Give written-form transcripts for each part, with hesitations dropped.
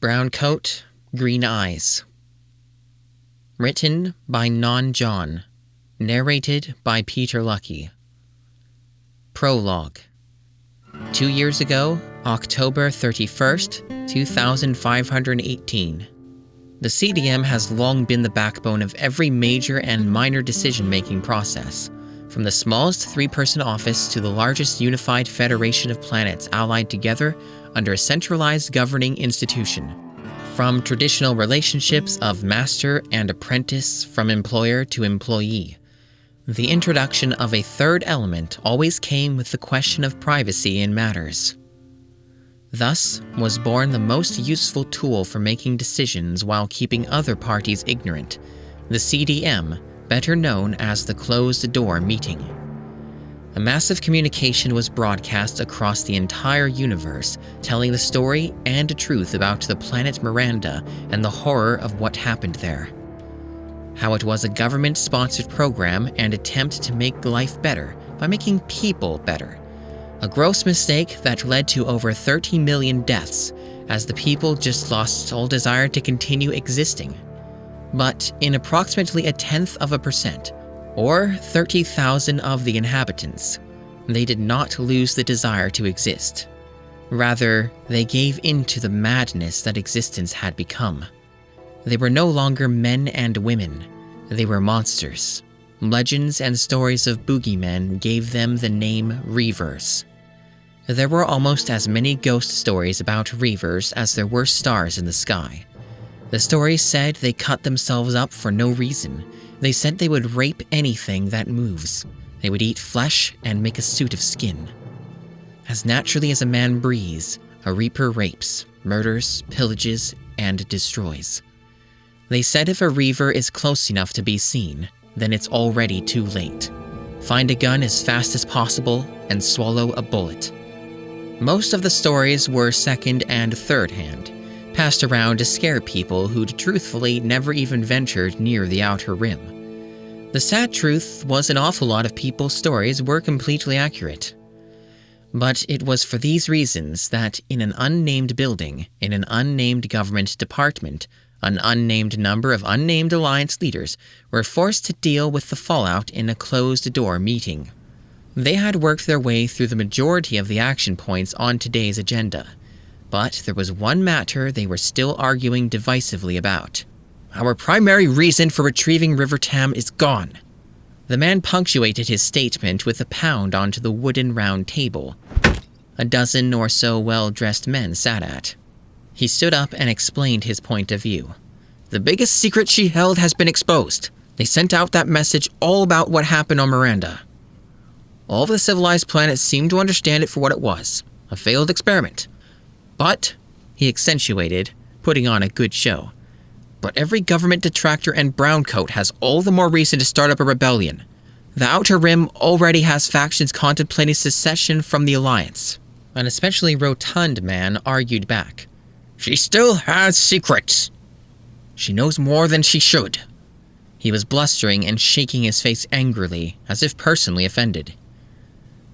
Browncoat, Green Eyes. Written by Non-John. Narrated by Peter Lucky. Prologue. 2 years ago, October 31st, 2518. The CDM has long been the backbone of every major and minor decision-making process, from the smallest 3-person office to the largest unified federation of planets allied together under a centralized governing institution. From traditional relationships of master and apprentice, from employer to employee, the introduction of a third element always came with the question of privacy in matters. Thus was born the most useful tool for making decisions while keeping other parties ignorant, the CDM, better known as the closed-door meeting. A massive communication was broadcast across the entire universe, telling the story and the truth about the planet Miranda and the horror of what happened there. How it was a government-sponsored program and attempt to make life better by making people better. A gross mistake that led to over 30 million deaths, as the people just lost all desire to continue existing. But in approximately 0.1%, or 30,000 of the inhabitants, they did not lose the desire to exist. Rather, they gave in to the madness that existence had become. They were no longer men and women, they were monsters. Legends and stories of boogeymen gave them the name Reavers. There were almost as many ghost stories about Reavers as there were stars in the sky. The stories said they cut themselves up for no reason. They said they would rape anything that moves. They would eat flesh and make a suit of skin. As naturally as a man breathes, a Reaper rapes, murders, pillages, and destroys. They said if a Reaver is close enough to be seen, then it's already too late. Find a gun as fast as possible and swallow a bullet. Most of the stories were second and third hand, passed around to scare people who'd truthfully never even ventured near the Outer Rim. The sad truth was an awful lot of people's stories were completely accurate. But it was for these reasons that in an unnamed building, in an unnamed government department, an unnamed number of unnamed alliance leaders were forced to deal with the fallout in a closed-door meeting. They had worked their way through the majority of the action points on today's agenda. But there was one matter they were still arguing divisively about. Our primary reason for retrieving River Tam is gone. The man punctuated his statement with a pound onto the wooden round table. A dozen or so well-dressed men sat at. He stood up and explained his point of view. The biggest secret she held has been exposed. They sent out that message all about what happened on Miranda. All of the civilized planets seemed to understand it for what it was, a failed experiment. But, he accentuated, putting on a good show, but every government detractor and browncoat has all the more reason to start up a rebellion. The Outer Rim already has factions contemplating secession from the Alliance. An especially rotund man argued back. She still has secrets. She knows more than she should. He was blustering and shaking his face angrily, as if personally offended.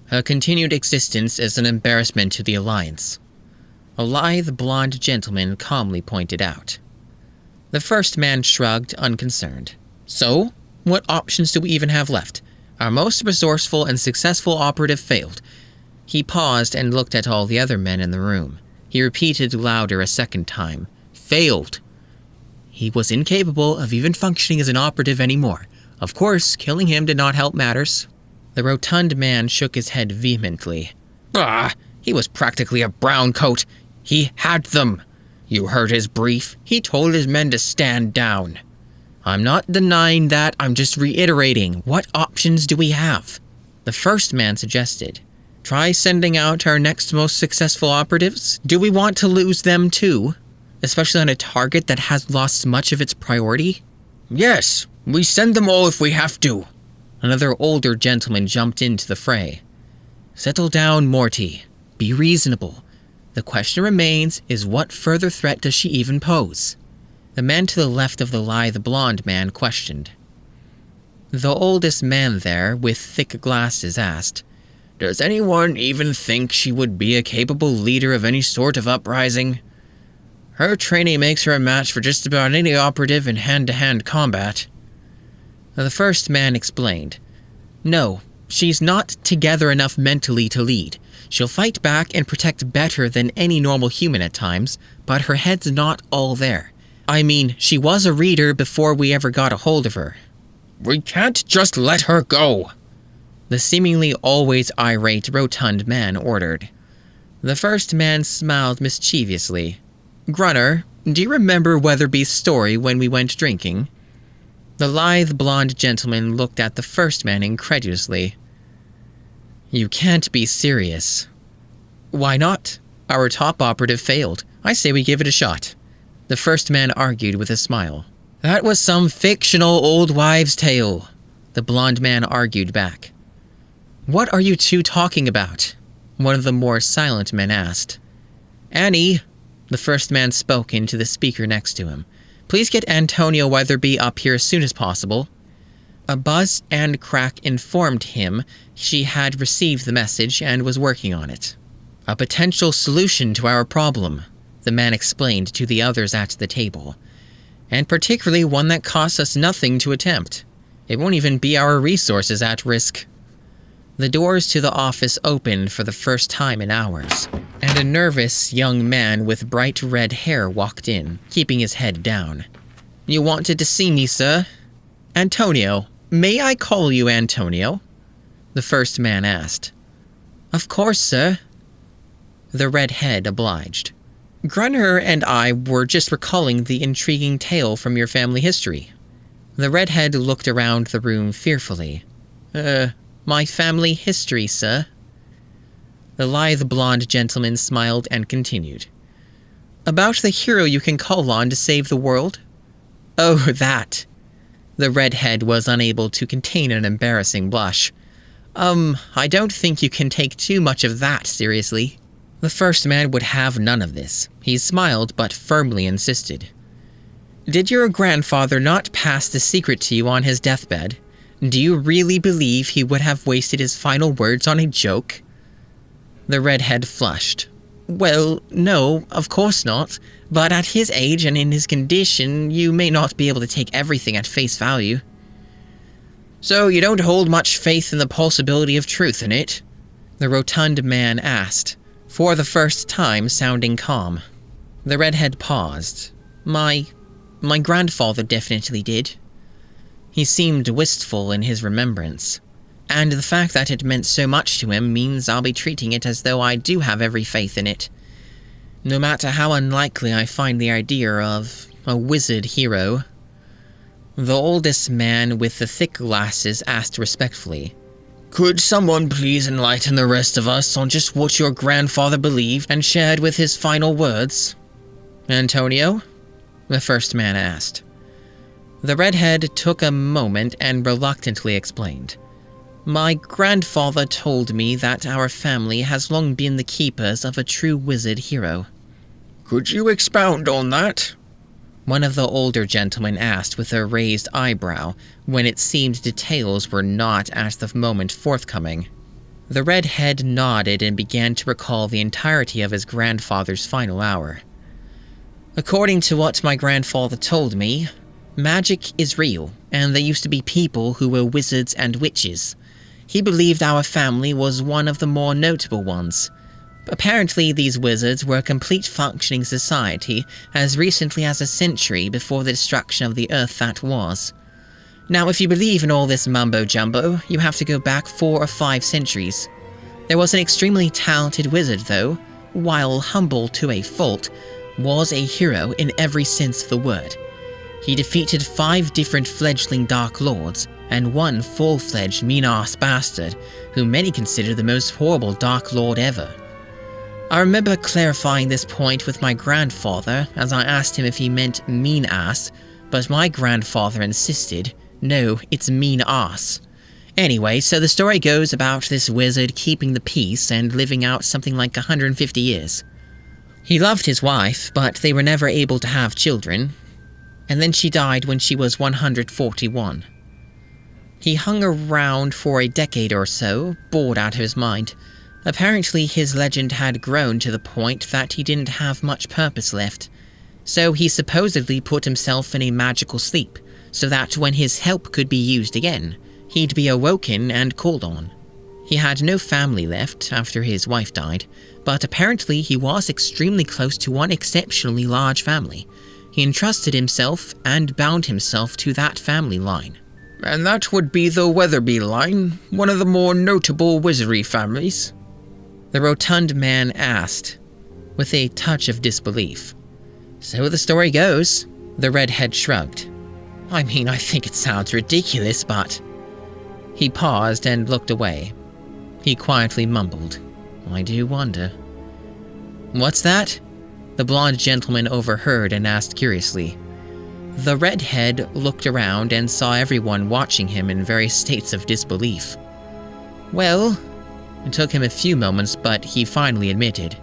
Her continued existence is an embarrassment to the Alliance. A lithe, blonde gentleman calmly pointed out. The first man shrugged, unconcerned. So, what options do we even have left? Our most resourceful and successful operative failed. He paused and looked at all the other men in the room. He repeated louder a second time. Failed. He was incapable of even functioning as an operative anymore. Of course, killing him did not help matters. The rotund man shook his head vehemently. Bah! He was practically a browncoat. He had them. You heard his brief. He told his men to stand down. I'm not denying that. I'm just reiterating. What options do we have? The first man suggested. Try sending out our next most successful operatives. Do we want to lose them too? Especially on a target that has lost much of its priority? Yes, we send them all if we have to. Another older gentleman jumped into the fray. Settle down, Morty. Be reasonable. The question remains is what further threat does she even pose? The man to the left of the lithe blonde man questioned. The oldest man there, with thick glasses, asked, Does anyone even think she would be a capable leader of any sort of uprising? Her training makes her a match for just about any operative in hand-to-hand combat. The first man explained. No, she's not together enough mentally to lead. She'll fight back and protect better than any normal human at times, but her head's not all there. I mean, she was a reader before we ever got a hold of her. We can't just let her go, the seemingly always irate rotund man ordered. The first man smiled mischievously. Grunner, do you remember Weatherby's story when we went drinking? The lithe blonde gentleman looked at the first man incredulously. You can't be serious. Why not? Our top operative failed. I say we give it a shot. The first man argued with a smile. That was some fictional old wives' tale, the blonde man argued back. What are you two talking about? One of the more silent men asked. Annie, the first man spoke into the speaker next to him. Please get Antonio Weatherby up here as soon as possible. A buzz and crack informed him she had received the message and was working on it. A potential solution to our problem, the man explained to the others at the table. And particularly one that costs us nothing to attempt. It won't even be our resources at risk. The doors to the office opened for the first time in hours, and a nervous young man with bright red hair walked in, keeping his head down. You wanted to see me, sir? Antonio, may I call you Antonio? The first man asked. Of course, sir. The redhead obliged. Grunner and I were just recalling the intriguing tale from your family history. The redhead looked around the room fearfully. My family history, sir? The lithe blonde gentleman smiled and continued. About the hero you can call on to save the world? Oh, that. The redhead was unable to contain an embarrassing blush. I don't think you can take too much of that seriously. The first man would have none of this. He smiled but firmly insisted. Did your grandfather not pass the secret to you on his deathbed? Do you really believe he would have wasted his final words on a joke? The redhead flushed. Well, no, of course not. But at his age and in his condition, you may not be able to take everything at face value. So you don't hold much faith in the possibility of truth in it? The rotund man asked, for the first time sounding calm. The redhead paused. My grandfather definitely did. He seemed wistful in his remembrance. And the fact that it meant so much to him means I'll be treating it as though I do have every faith in it. No matter how unlikely I find the idea of a wizard hero. The oldest man with the thick glasses asked respectfully, Could someone please enlighten the rest of us on just what your grandfather believed and shared with his final words? Antonio? The first man asked. The redhead took a moment and reluctantly explained. My grandfather told me that our family has long been the keepers of a true wizard hero. Could you expound on that? One of the older gentlemen asked with a raised eyebrow, when it seemed details were not at the moment forthcoming. The redhead nodded and began to recall the entirety of his grandfather's final hour. According to what my grandfather told me, magic is real, and there used to be people who were wizards and witches. He believed our family was one of the more notable ones. Apparently, these wizards were a complete functioning society as recently as a century before the destruction of the Earth that was. Now, if you believe in all this mumbo-jumbo, you have to go back 4 or 5 centuries. There was an extremely talented wizard, though, while humble to a fault, was a hero in every sense of the word. He defeated 5 different fledgling Dark Lords, and one full-fledged mean-ass bastard, who many consider the most horrible Dark Lord ever. I remember clarifying this point with my grandfather as I asked him if he meant mean-ass, but my grandfather insisted, no, it's mean-ass. Anyway, so the story goes about this wizard keeping the peace and living out something like 150 years. He loved his wife, but they were never able to have children, and then she died when she was 141. He hung around for a decade or so, bored out of his mind. Apparently his legend had grown to the point that he didn't have much purpose left. So he supposedly put himself in a magical sleep, so that when his help could be used again, he'd be awoken and called on. He had no family left after his wife died, but apparently he was extremely close to one exceptionally large family. He entrusted himself and bound himself to that family line. And that would be the Weatherby line, one of the more notable wizardry families? The rotund man asked, with a touch of disbelief. So the story goes, the redhead shrugged. I mean, I think it sounds ridiculous, but... He paused and looked away. He quietly mumbled, I do wonder. What's that? The blonde gentleman overheard and asked curiously. The redhead looked around and saw everyone watching him in various states of disbelief. Well, it took him a few moments, but he finally admitted.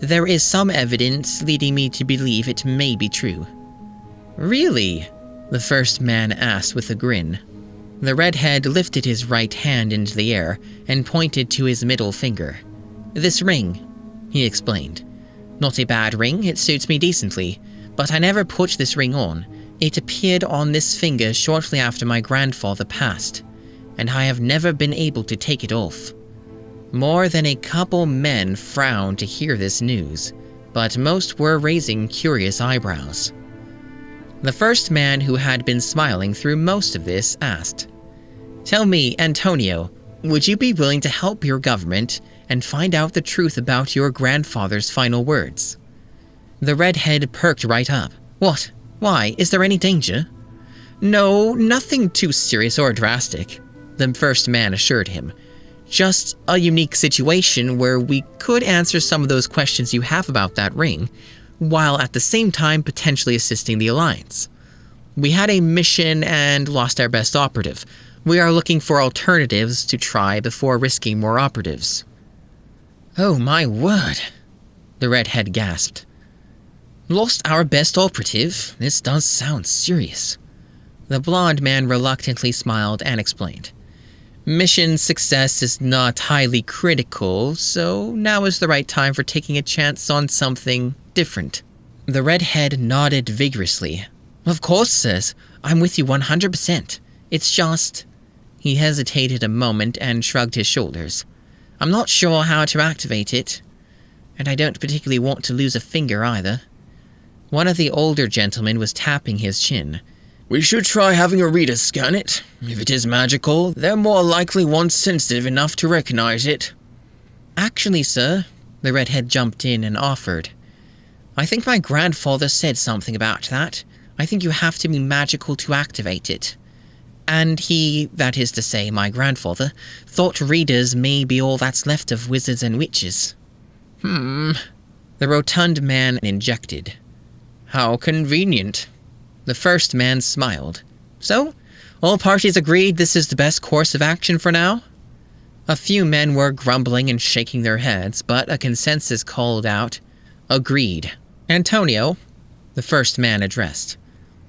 There is some evidence leading me to believe it may be true. Really? The first man asked with a grin. The redhead lifted his right hand into the air and pointed to his middle finger. This ring, he explained. Not a bad ring, it suits me decently, but I never put this ring on. It appeared on this finger shortly after my grandfather passed, and I have never been able to take it off. More than a couple men frowned to hear this news, but most were raising curious eyebrows. The first man, who had been smiling through most of this, asked, Tell me, Antonio, would you be willing to help your government and find out the truth about your grandfather's final words? The redhead perked right up. What? Why? Is there any danger? No, nothing too serious or drastic, the first man assured him. Just a unique situation where we could answer some of those questions you have about that ring, while at the same time potentially assisting the Alliance. We had a mission and lost our best operative. We are looking for alternatives to try before risking more operatives. Oh my word, the redhead gasped. Lost our best operative? This does sound serious. The blonde man reluctantly smiled and explained. Mission success is not highly critical, so now is the right time for taking a chance on something different. The redhead nodded vigorously. Of course, sis. I'm with you 100%. It's just... He hesitated a moment and shrugged his shoulders. I'm not sure how to activate it, and I don't particularly want to lose a finger either. One of the older gentlemen was tapping his chin. We should try having a reader scan it. If it is magical, they're more likely one sensitive enough to recognize it. Actually, sir, the redhead jumped in and offered. I think my grandfather said something about that. I think you have to be magical to activate it. And he, that is to say my grandfather, thought readers may be all that's left of wizards and witches. The rotund man injected. How convenient. The first man smiled. So, all parties agreed this is the best course of action for now? A few men were grumbling and shaking their heads, but a consensus called out, Agreed. Antonio, the first man addressed.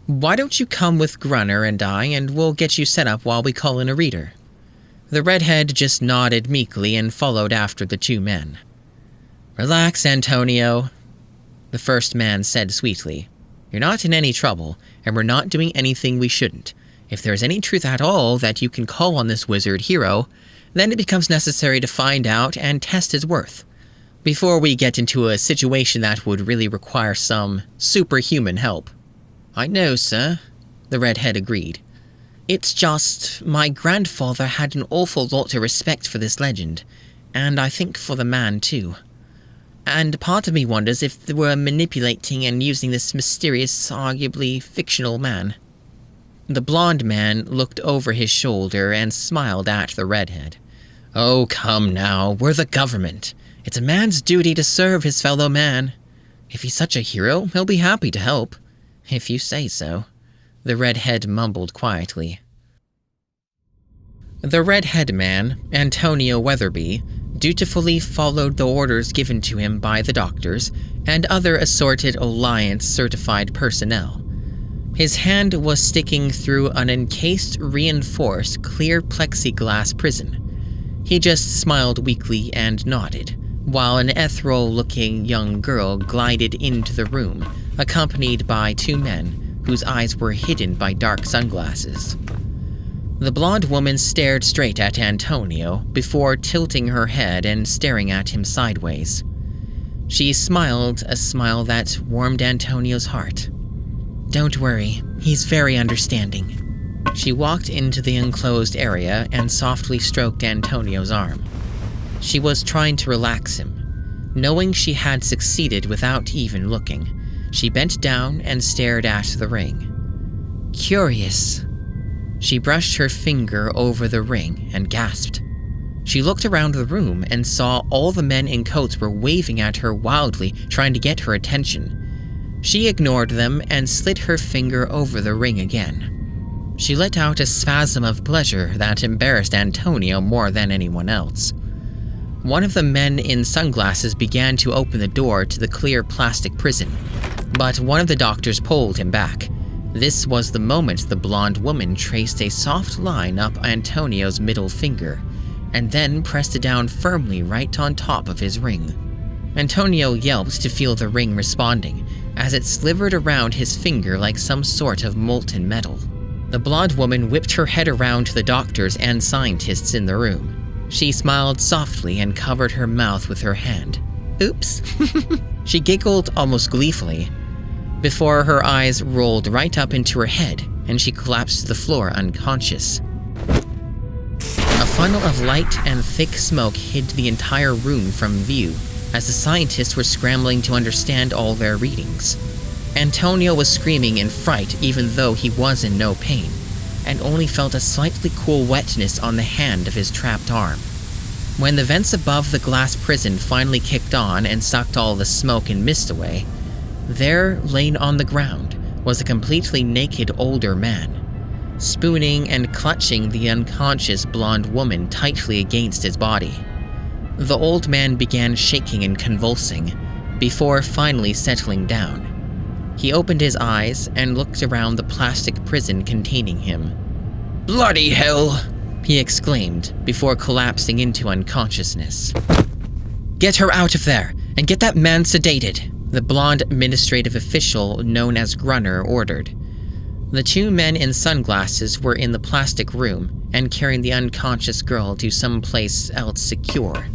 Why don't you come with Grunner and I, and we'll get you set up while we call in a reader? The redhead just nodded meekly and followed after the two men. Relax, Antonio, the first man said sweetly. You're not in any trouble, and we're not doing anything we shouldn't. If there's any truth at all that you can call on this wizard hero, then it becomes necessary to find out and test his worth, before we get into a situation that would really require some superhuman help. I know, sir, the redhead agreed. It's just, my grandfather had an awful lot of respect for this legend, and I think for the man too. And part of me wonders if they were manipulating and using this mysterious, arguably fictional man. The blonde man looked over his shoulder and smiled at the redhead. Oh, come now, we're the government. It's a man's duty to serve his fellow man. If he's such a hero, he'll be happy to help. If you say so, the redhead mumbled quietly. The redhead man, Antonio Weatherby, dutifully followed the orders given to him by the doctors and other assorted Alliance-certified personnel. His hand was sticking through an encased, reinforced, clear plexiglass prison. He just smiled weakly and nodded, while an ethereal-looking young girl glided into the room, accompanied by 2 men whose eyes were hidden by dark sunglasses. The blonde woman stared straight at Antonio before tilting her head and staring at him sideways. She smiled a smile that warmed Antonio's heart. "Don't worry, he's very understanding." She walked into the enclosed area and softly stroked Antonio's arm. She was trying to relax him. Knowing she had succeeded without even looking, she bent down and stared at the ring. Curious. She brushed her finger over the ring and gasped. She looked around the room and saw all the men in coats were waving at her wildly, trying to get her attention. She ignored them and slid her finger over the ring again. She let out a spasm of pleasure that embarrassed Antonio more than anyone else. One of the men in sunglasses began to open the door to the clear plastic prison, but one of the doctors pulled him back. This was the moment the blonde woman traced a soft line up Antonio's middle finger, and then pressed it down firmly right on top of his ring. Antonio yelped to feel the ring responding, as it slivered around his finger like some sort of molten metal. The blonde woman whipped her head around to the doctors and scientists in the room. She smiled softly and covered her mouth with her hand. Oops. She giggled almost gleefully, before her eyes rolled right up into her head and she collapsed to the floor unconscious. A funnel of light and thick smoke hid the entire room from view as the scientists were scrambling to understand all their readings. Antonio was screaming in fright even though he was in no pain, and only felt a slightly cool wetness on the hand of his trapped arm. When the vents above the glass prison finally kicked on and sucked all the smoke and mist away, there, laying on the ground, was a completely naked older man, spooning and clutching the unconscious blonde woman tightly against his body. The old man began shaking and convulsing, before finally settling down. He opened his eyes and looked around the plastic prison containing him. "Bloody hell!" he exclaimed, before collapsing into unconsciousness. "Get her out of there, and get that man sedated," the blonde administrative official known as Grunner ordered. The 2 men in sunglasses were in the plastic room and carrying the unconscious girl to someplace else secure.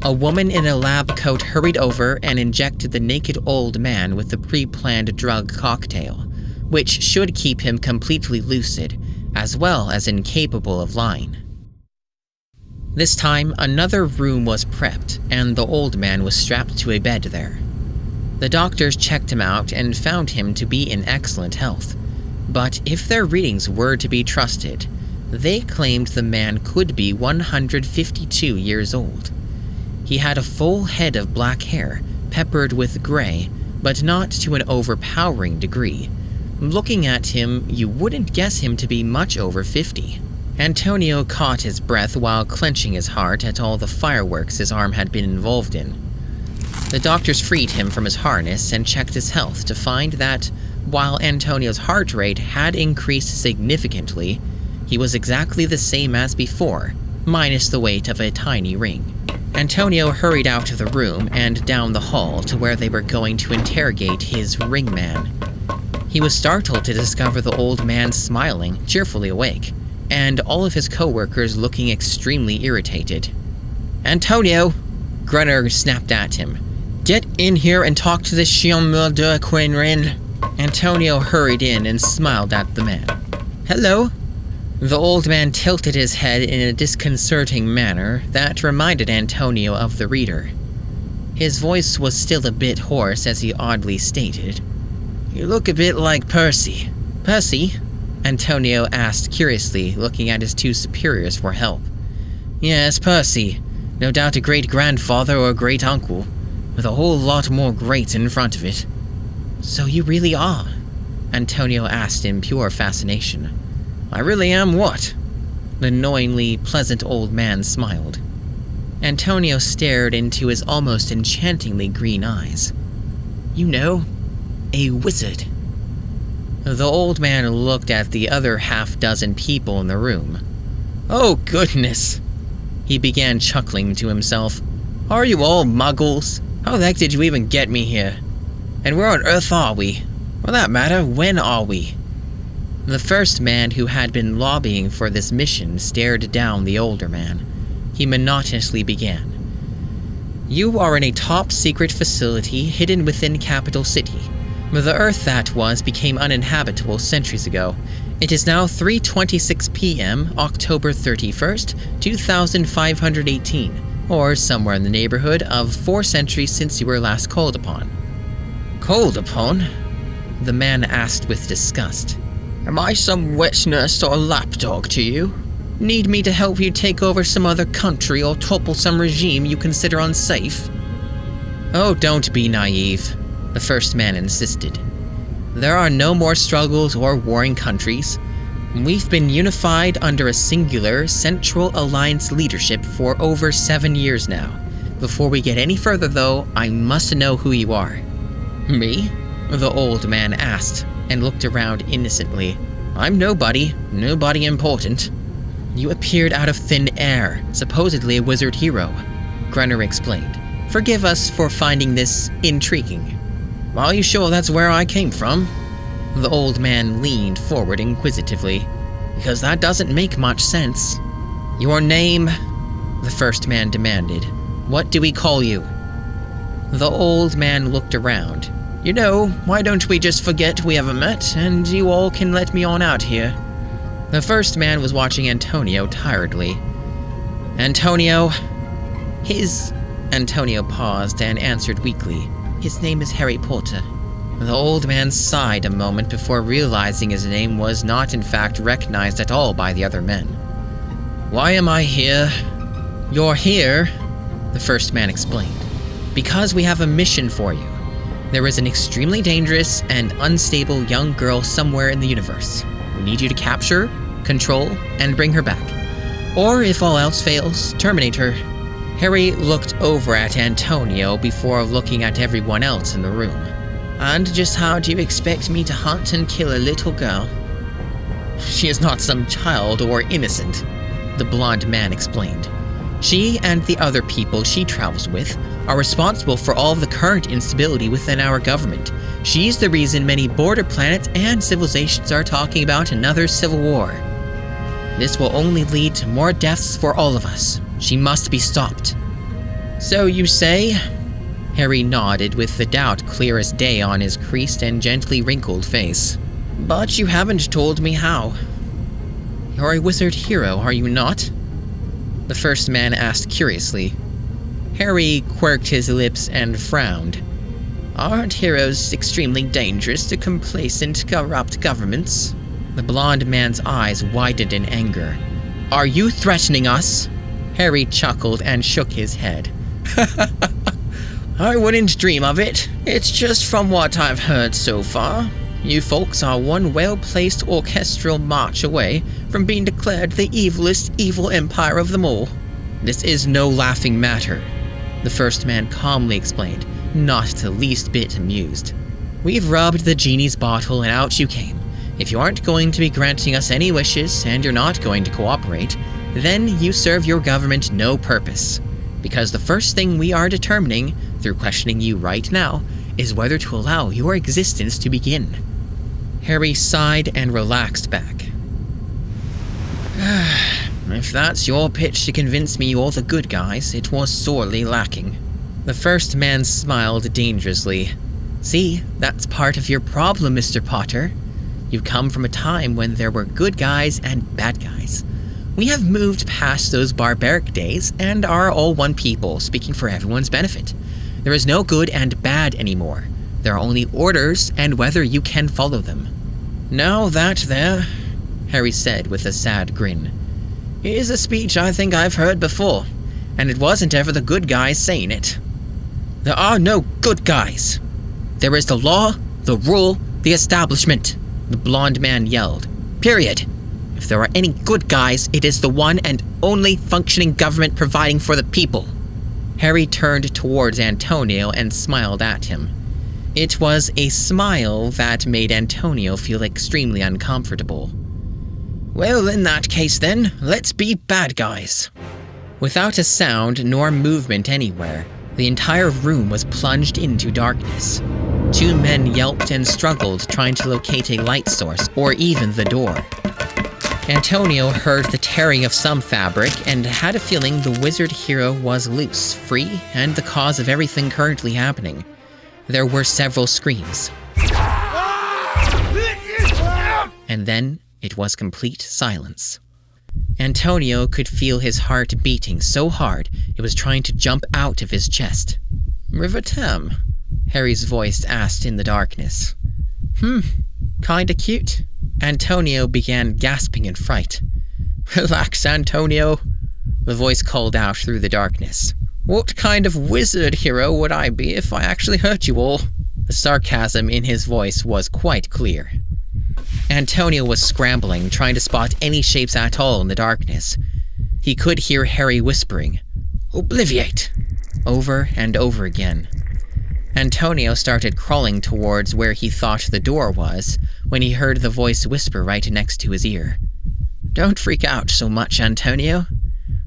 A woman in a lab coat hurried over and injected the naked old man with the pre-planned drug cocktail, which should keep him completely lucid, as well as incapable of lying. This time, another room was prepped, and the old man was strapped to a bed there. The doctors checked him out and found him to be in excellent health, but if their readings were to be trusted, they claimed the man could be 152 years old. He had a full head of black hair, peppered with gray, but not to an overpowering degree. Looking at him, you wouldn't guess him to be much over 50. Antonio caught his breath while clenching his heart at all the fireworks his arm had been involved in. The doctors freed him from his harness and checked his health to find that, while Antonio's heart rate had increased significantly, he was exactly the same as before, minus the weight of a tiny ring. Antonio hurried out of the room and down the hall to where they were going to interrogate his ring man. He was startled to discover the old man smiling, cheerfully awake, and all of his co-workers looking extremely irritated. "Antonio!" Grunner snapped at him. "Get in here and talk to this Chien de Quenrin." Antonio hurried in and smiled at the man. "Hello?" The old man tilted his head in a disconcerting manner that reminded Antonio of the reader. His voice was still a bit hoarse as he oddly stated, "You look a bit like Percy." "Percy?" Antonio asked curiously, looking at his 2 superiors for help. "Yes, Percy. No doubt a great-grandfather or great-uncle, with a whole lot more greats in front of it." "So you really are?" Antonio asked in pure fascination. "I really am what?" The annoyingly pleasant old man smiled. Antonio stared into his almost enchantingly green eyes. "You know, a wizard." The old man looked at the other half-dozen people in the room. "Oh, goodness!" He began chuckling to himself. Are you all muggles? How the heck did you even get me here? And where on earth are we? For that matter, when are we? The first man who had been lobbying for this mission stared down the older man. He monotonously began. You are in a top-secret facility hidden within Capital City. The Earth that was became uninhabitable centuries ago. It is now 3:26 p.m., October 31st, 2518, or somewhere in the neighborhood of 4 centuries since you were last called upon. Called upon? The man asked with disgust. Am I some wet nurse or lapdog to you? Need me to help you take over some other country or topple some regime you consider unsafe? Oh, don't be naive, the first man insisted. There are no more struggles or warring countries. We've been unified under a singular Central Alliance leadership for over 7 years now. Before we get any further, though, I must know who you are. Me? The old man asked, and looked around innocently. I'm nobody important. You appeared out of thin air, supposedly a wizard hero, Grunner explained. Forgive us for finding this intriguing. Are you sure that's where I came from? The old man leaned forward inquisitively. Because that doesn't make much sense. Your name? The first man demanded. What do we call you? The old man looked around. You know, why don't we just forget we ever met, and you all can let me on out here? The first man was watching Antonio tiredly. Antonio paused and answered weakly. His name is Harry Potter. The old man sighed a moment before realizing his name was not in fact recognized at all by the other men. Why am I here? You're here, the first man explained, because we have a mission for you. There is an extremely dangerous and unstable young girl somewhere in the universe. We need you to capture, control, and bring her back. Or if all else fails, terminate her. Harry looked over at Antonio before looking at everyone else in the room. And just how do you expect me to hunt and kill a little girl? She is not some child or innocent, the blonde man explained. She and the other people she travels with are responsible for all of the current instability within our government. She's the reason many border planets and civilizations are talking about another civil war. This will only lead to more deaths for all of us. She must be stopped. So you say? Harry nodded with the doubt clear as day on his creased and gently wrinkled face. But you haven't told me how. You're a wizard hero, are you not? The first man asked curiously. Harry quirked his lips and frowned. Aren't heroes extremely dangerous to complacent, corrupt governments? The blonde man's eyes widened in anger. Are you threatening us? Harry chuckled and shook his head. I wouldn't dream of it. It's just from what I've heard so far. You folks are one well-placed orchestral march away from being declared the evilest evil empire of them all. This is no laughing matter, the first man calmly explained, not the least bit amused. We've rubbed the genie's bottle and out you came. If you aren't going to be granting us any wishes and you're not going to cooperate, then you serve your government no purpose. Because the first thing we are determining, through questioning you right now, is whether to allow your existence to begin. Harry sighed and relaxed back. If that's your pitch to convince me you're the good guys, it was sorely lacking. The first man smiled dangerously. See, that's part of your problem, Mr. Potter. You come from a time when there were good guys and bad guys. We have moved past those barbaric days and are all one people, speaking for everyone's benefit. There is no good and bad anymore. There are only orders and whether you can follow them. Now that there, Harry said with a sad grin, is a speech I think I've heard before, and it wasn't ever the good guys saying it. There are no good guys. There is the law, the rule, the establishment, the blonde man yelled. Period. If there are any good guys, it is the one and only functioning government providing for the people. Harry turned towards Antonio and smiled at him. It was a smile that made Antonio feel extremely uncomfortable. Well, in that case then, let's be bad guys. Without a sound nor movement anywhere, the entire room was plunged into darkness. 2 men yelped and struggled trying to locate a light source or even the door. Antonio heard the tearing of some fabric and had a feeling the wizard hero was loose, free, and the cause of everything currently happening. There were several screams. And then it was complete silence. Antonio could feel his heart beating so hard it was trying to jump out of his chest. "River Tam?" Harry's voice asked in the darkness. Kinda cute." Antonio began gasping in fright. "Relax, Antonio," the voice called out through the darkness. "What kind of wizard hero would I be if I actually hurt you all?" The sarcasm in his voice was quite clear. Antonio was scrambling, trying to spot any shapes at all in the darkness. He could hear Harry whispering, "Obliviate," over and over again. Antonio started crawling towards where he thought the door was when he heard the voice whisper right next to his ear. "Don't freak out so much, Antonio.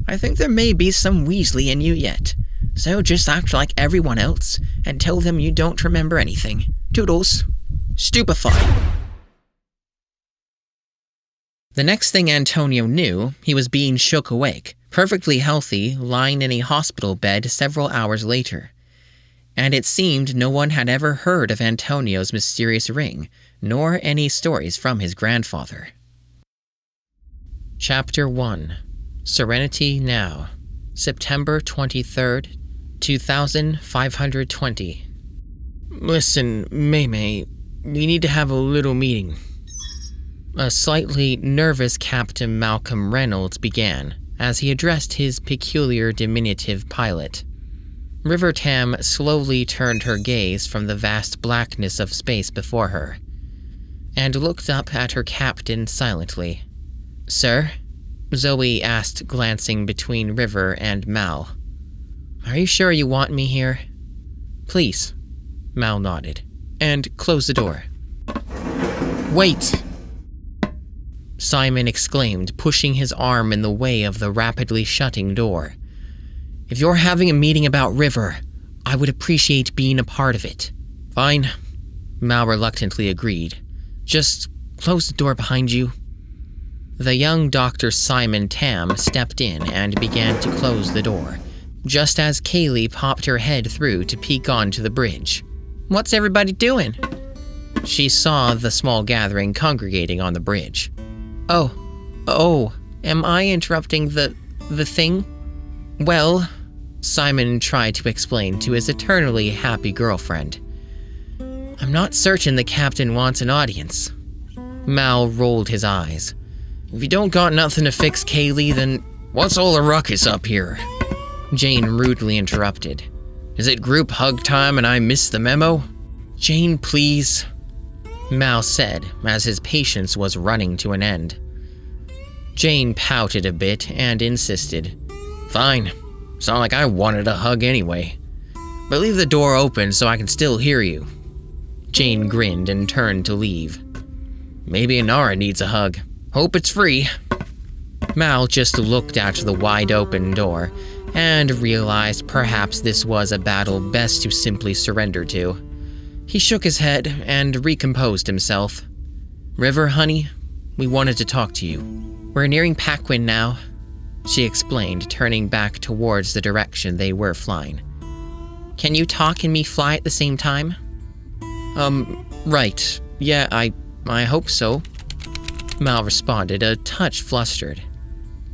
I think there may be some Weasley in you yet, so just act like everyone else and tell them you don't remember anything. Toodles. Stupefy." The next thing Antonio knew, he was being shook awake, perfectly healthy, lying in a hospital bed several hours later. And it seemed no one had ever heard of Antonio's mysterious ring, nor any stories from his grandfather. Chapter 1. Serenity Now. September 23rd, 2520. "Listen, May, we need to have a little meeting." A slightly nervous Captain Malcolm Reynolds began, as he addressed his peculiar diminutive pilot. River Tam slowly turned her gaze from the vast blackness of space before her, and looked up at her captain silently. "Sir?" Zoe asked, glancing between River and Mal. "Are you sure you want me here?" "Please," Mal nodded, "and close the door." "Wait!" Simon exclaimed, pushing his arm in the way of the rapidly shutting door. "If you're having a meeting about River, I would appreciate being a part of it." "Fine," Mal reluctantly agreed. "Just close the door behind you." The young Dr. Simon Tam stepped in and began to close the door, just as Kaylee popped her head through to peek onto the bridge. "What's everybody doing?" She saw the small gathering congregating on the bridge. Oh, am I interrupting the thing? Well, Simon tried to explain to his eternally happy girlfriend. "I'm not certain the captain wants an audience." Mal rolled his eyes. "If you don't got nothing to fix, Kaylee, then what's all the ruckus up here?" Jane rudely interrupted. "Is it group hug time and I missed the memo?" "Jane, please," Mal said, as his patience was running to an end. Jane pouted a bit and insisted. "Fine. It's not like I wanted a hug anyway. But leave the door open so I can still hear you." Jane grinned and turned to leave. "Maybe Inara needs a hug. Hope it's free." Mal just looked out the wide-open door and realized perhaps this was a battle best to simply surrender to. He shook his head and recomposed himself. "River, honey, we wanted to talk to you. We're nearing Paquin now," she explained, turning back towards the direction they were flying. "Can you talk and me fly at the same time?" Right. Yeah, I hope so," Mal responded, a touch flustered.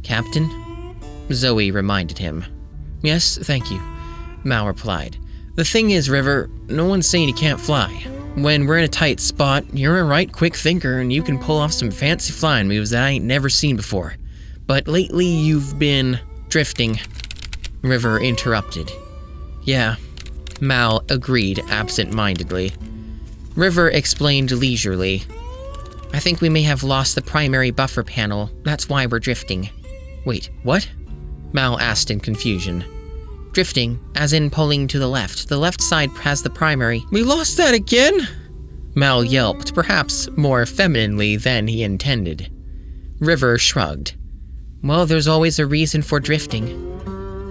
"Captain?" Zoe reminded him. "Yes, thank you," Mal replied. "The thing is, River, no one's saying you can't fly. When we're in a tight spot, you're a right quick thinker and you can pull off some fancy flying moves that I ain't never seen before. But lately you've been drifting," River interrupted. "Yeah," Mal agreed absent-mindedly. River explained leisurely. "I think we may have lost the primary buffer panel. That's why we're drifting." "Wait, what?" Mal asked in confusion. "Drifting, as in pulling to the left. The left side has the primary." "We lost that again?" Mal yelped, perhaps more femininely than he intended. River shrugged. "Well, there's always a reason for drifting."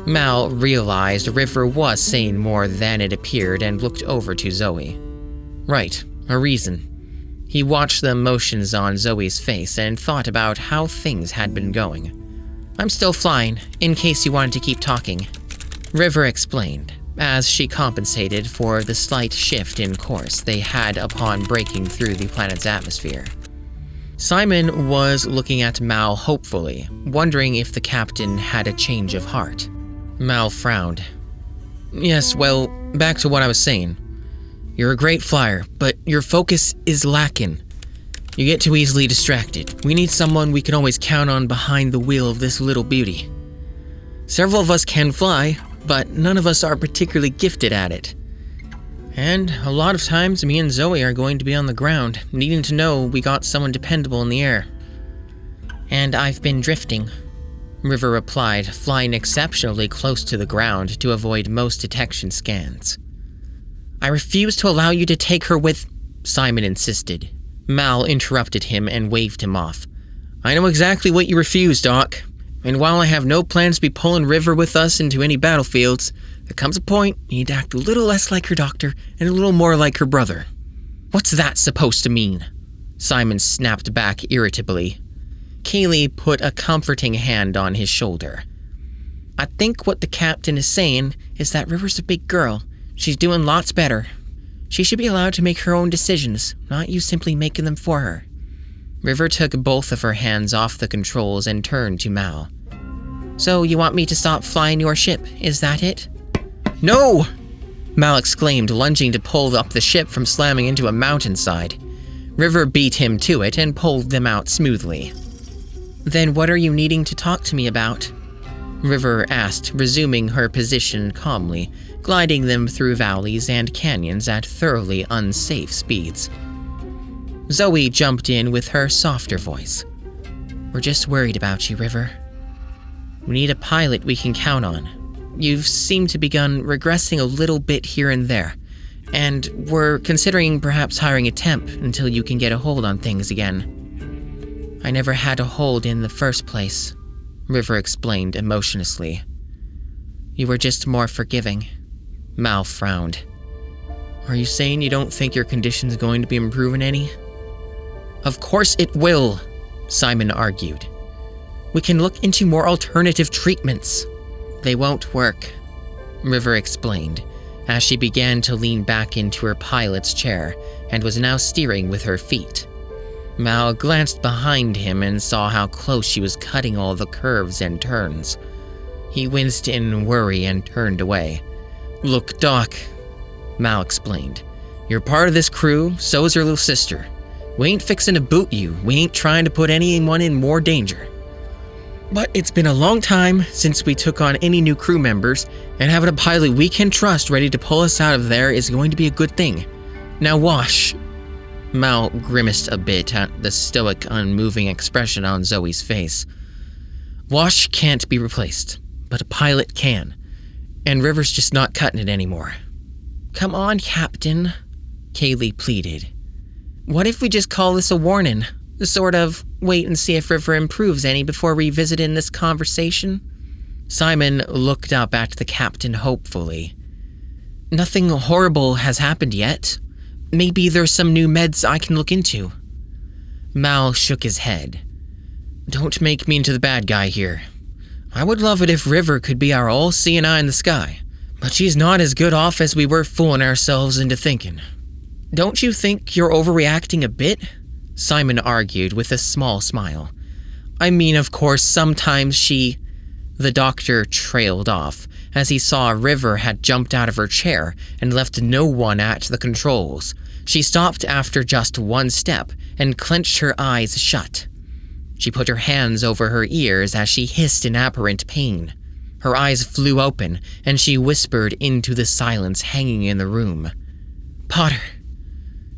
Mal realized River was saying more than it appeared and looked over to Zoe. Right, a reason. He watched the emotions on Zoe's face and thought about how things had been going. I'm still flying, in case you wanted to keep talking, River explained, as she compensated for the slight shift in course they had upon breaking through the planet's atmosphere. Simon was looking at Mal hopefully, wondering if the captain had a change of heart. Mal frowned. Yes, well, back to what I was saying. You're a great flyer, but your focus is lacking. You get too easily distracted. We need someone we can always count on behind the wheel of this little beauty. Several of us can fly, but none of us are particularly gifted at it. And a lot of times, me and Zoe are going to be on the ground, needing to know we got someone dependable in the air. And I've been drifting, River replied, flying exceptionally close to the ground to avoid most detection scans. I refuse to allow you to take her with... Simon insisted. Mal interrupted him and waved him off. I know exactly what you refuse, Doc. And while I have no plans to be pulling River with us into any battlefields, there comes a point you need to act a little less like her doctor and a little more like her brother. What's that supposed to mean? Simon snapped back irritably. Kaylee put a comforting hand on his shoulder. I think what the captain is saying is that River's a big girl. She's doing lots better. She should be allowed to make her own decisions, not you simply making them for her. River took both of her hands off the controls and turned to Mal. So you want me to stop flying your ship, is that it? No! Mal exclaimed, lunging to pull up the ship from slamming into a mountainside. River beat him to it and pulled them out smoothly. Then what are you needing to talk to me about? River asked, resuming her position calmly, gliding them through valleys and canyons at thoroughly unsafe speeds. Zoe jumped in with her softer voice. We're just worried about you, River. We need a pilot we can count on. You've seemed to begun regressing a little bit here and there, and we're considering perhaps hiring a temp until you can get a hold on things again. I never had a hold in the first place, River explained emotionlessly. You were just more forgiving. Mal frowned. Are you saying you don't think your condition's going to be improving any? Of course it will, Simon argued. We can look into more alternative treatments. They won't work, River explained, as she began to lean back into her pilot's chair and was now steering with her feet. Mal glanced behind him and saw how close she was cutting all the curves and turns. He winced in worry and turned away. Look, Doc, Mal explained. You're part of this crew, so is your little sister. We ain't fixin' to boot you. We ain't trying to put anyone in more danger. But it's been a long time since we took on any new crew members, and having a pilot we can trust ready to pull us out of there is going to be a good thing. Now Wash. Mal grimaced a bit at the stoic, unmoving expression on Zoe's face. Wash can't be replaced, but a pilot can. And River's just not cutting it anymore. Come on, Captain, Kaylee pleaded. What if we just call this a warning? Sort of wait and see if River improves any before revisiting this conversation? Simon looked up at the captain hopefully. Nothing horrible has happened yet. Maybe there's some new meds I can look into. Mal shook his head. Don't make me into the bad guy here. I would love it if River could be our all-seeing eye in the sky, but she's not as good off as we were fooling ourselves into thinking. Don't you think you're overreacting a bit? Simon argued with a small smile. I mean, of course, sometimes she... The doctor trailed off, as he saw River had jumped out of her chair and left no one at the controls. She stopped after just one step and clenched her eyes shut. She put her hands over her ears as she hissed in apparent pain. Her eyes flew open, and she whispered into the silence hanging in the room. Potter.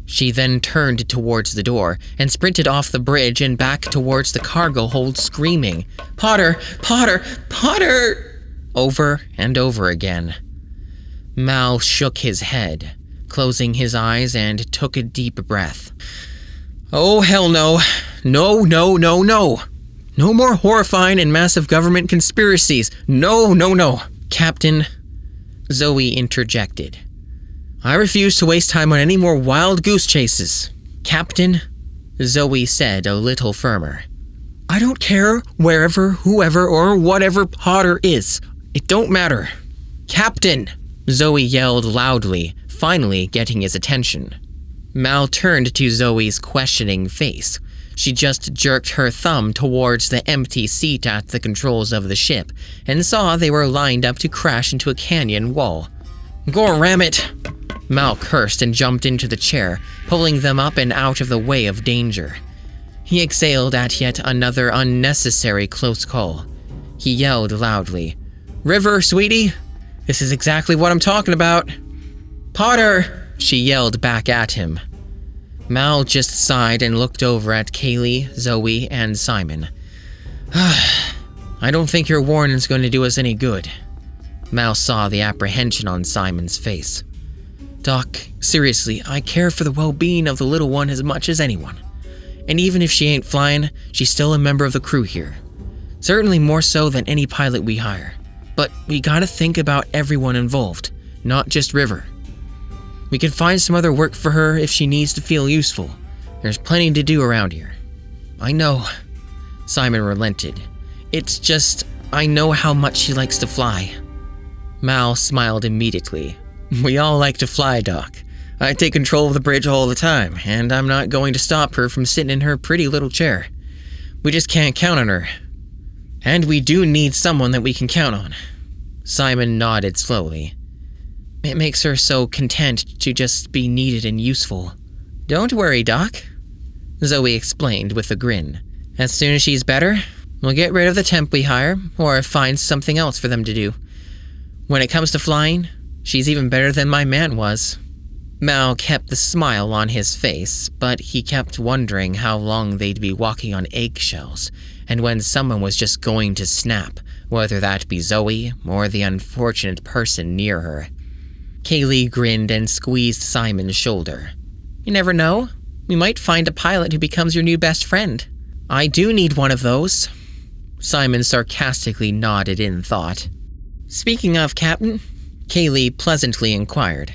She then turned towards the door and sprinted off the bridge and back towards the cargo hold, screaming, Potter! Potter! Potter! Over and over again. Mal shook his head, closing his eyes, and took a deep breath. Oh, hell no. No, no, no, no. No more horrifying and massive government conspiracies. No, no, no. Captain, Zoe interjected. I refuse to waste time on any more wild goose chases. Captain, Zoe said a little firmer. I don't care wherever, whoever, or whatever Potter is. It don't matter. Captain, Zoe yelled loudly, finally getting his attention. Mal turned to Zoe's questioning face. She just jerked her thumb towards the empty seat at the controls of the ship and saw they were lined up to crash into a canyon wall. Go ram it! Mal cursed and jumped into the chair, pulling them up and out of the way of danger. He exhaled at yet another unnecessary close call. He yelled loudly, River, sweetie! This is exactly what I'm talking about! Potter! She yelled back at him. Mal just sighed and looked over at Kaylee, Zoe, and Simon. I don't think your warning's going to do us any good. Mal saw the apprehension on Simon's face. Doc, seriously, I care for the well-being of the little one as much as anyone. And even if she ain't flying, she's still a member of the crew here. Certainly more so than any pilot we hire. But we gotta think about everyone involved, not just River. We can find some other work for her if she needs to feel useful. There's plenty to do around here. I know. Simon relented. It's just, I know how much she likes to fly. Mal smiled immediately. We all like to fly, Doc. I take control of the bridge all the time, and I'm not going to stop her from sitting in her pretty little chair. We just can't count on her. And we do need someone that we can count on. Simon nodded slowly. It makes her so content to just be needed and useful. Don't worry, Doc, Zoe explained with a grin. As soon as she's better, we'll get rid of the temp we hire, or find something else for them to do. When it comes to flying, she's even better than my man was. Mal kept the smile on his face, but he kept wondering how long they'd be walking on eggshells, and when someone was just going to snap, whether that be Zoe or the unfortunate person near her. Kaylee grinned and squeezed Simon's shoulder. You never know. We might find a pilot who becomes your new best friend. I do need one of those. Simon sarcastically nodded in thought. Speaking of, Captain, Kaylee pleasantly inquired.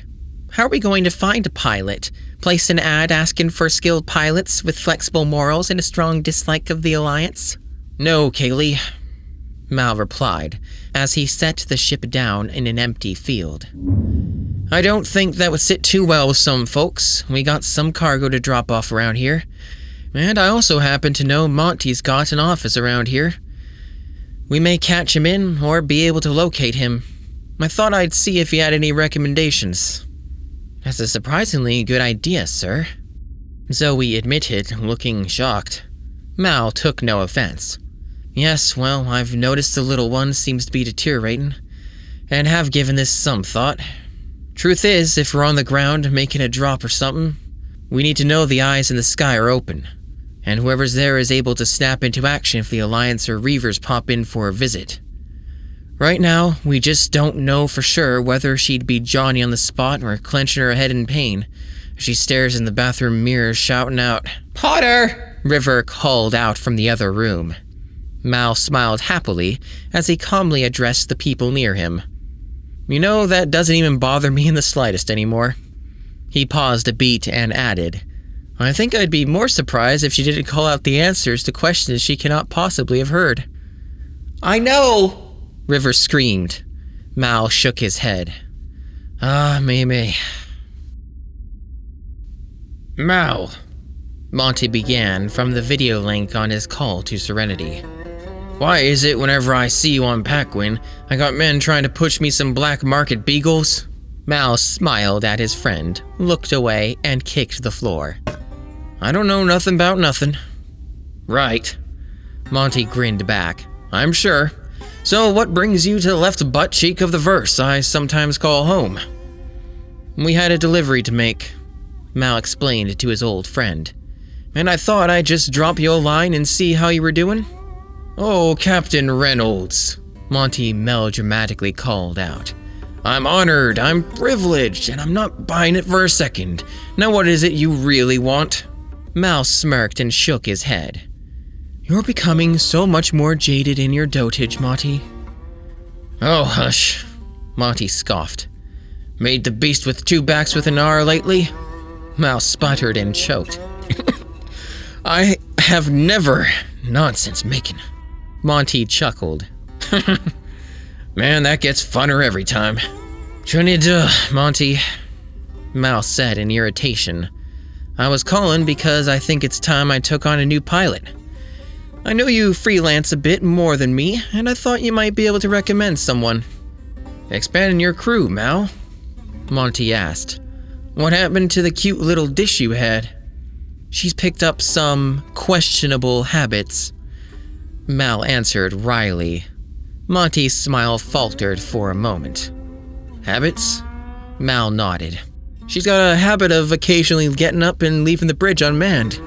How are we going to find a pilot? Place an ad asking for skilled pilots with flexible morals and a strong dislike of the Alliance? No, Kaylee, Mal replied, as he set the ship down in an empty field. I don't think that would sit too well with some folks. We got some cargo to drop off around here. And I also happen to know Monty's got an office around here. We may catch him in or be able to locate him. I thought I'd see if he had any recommendations. That's a surprisingly good idea, sir, Zoe admitted, looking shocked. Mal took no offense. Yes, well, I've noticed the little one seems to be deteriorating, and have given this some thought. Truth is, if we're on the ground making a drop or something, we need to know the eyes in the sky are open, and whoever's there is able to snap into action if the Alliance or Reavers pop in for a visit. Right now, we just don't know for sure whether she'd be Johnny on the spot or clenching her head in pain as she stares in the bathroom mirror shouting out, Potter! River called out from the other room. Mal smiled happily as he calmly addressed the people near him. You know, that doesn't even bother me in the slightest anymore. He paused a beat and added, I think I'd be more surprised if she didn't call out the answers to questions she cannot possibly have heard. I know! River screamed. Mal shook his head. Maybe. Mal, Monty began from the video link on his call to Serenity. Why is it whenever I see you on Paquin, I got men trying to push me some black market beagles? Mal smiled at his friend, looked away, and kicked the floor. I don't know nothing about nothing. Right. Monty grinned back. I'm sure. So what brings you to the left butt cheek of the verse I sometimes call home? We had a delivery to make, Mal explained to his old friend. And I thought I'd just drop you a line and see how you were doing. Oh, Captain Reynolds, Monty melodramatically called out. I'm honored, I'm privileged, and I'm not buying it for a second. Now what is it you really want? Mal smirked and shook his head. You're becoming so much more jaded in your dotage, Monty. Oh, hush. Monty scoffed. Made the beast with two backs with an R lately? Mal sputtered and choked. I have never. Nonsense making. Monty chuckled. Man, that gets funner every time. Trinidad, Monty, Mal said in irritation. I was calling because I think it's time I took on a new pilot. I know you freelance a bit more than me, and I thought you might be able to recommend someone. Expanding your crew, Mal? Monty asked. What happened to the cute little dish you had? She's picked up some questionable habits, Mal answered wryly. Monty's smile faltered for a moment. Habits? Mal nodded. She's got a habit of occasionally getting up and leaving the bridge unmanned.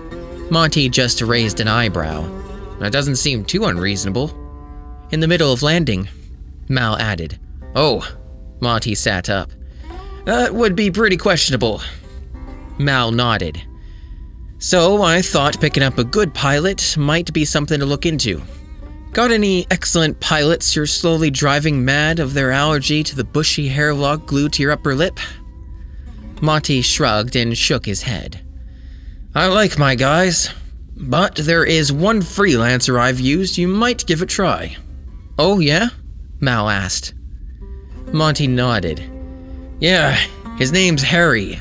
Monty just raised an eyebrow. That doesn't seem too unreasonable. In the middle of landing, Mal added. Oh, Monty sat up. That would be pretty questionable. Mal nodded. So I thought picking up a good pilot might be something to look into. Got any excellent pilots you're slowly driving mad of their allergy to the bushy hair lock glued to your upper lip? Monty shrugged and shook his head. I like my guys, but there is one freelancer I've used you might give a try. Oh yeah? Mal asked. Monty nodded. Yeah, his name's Harry.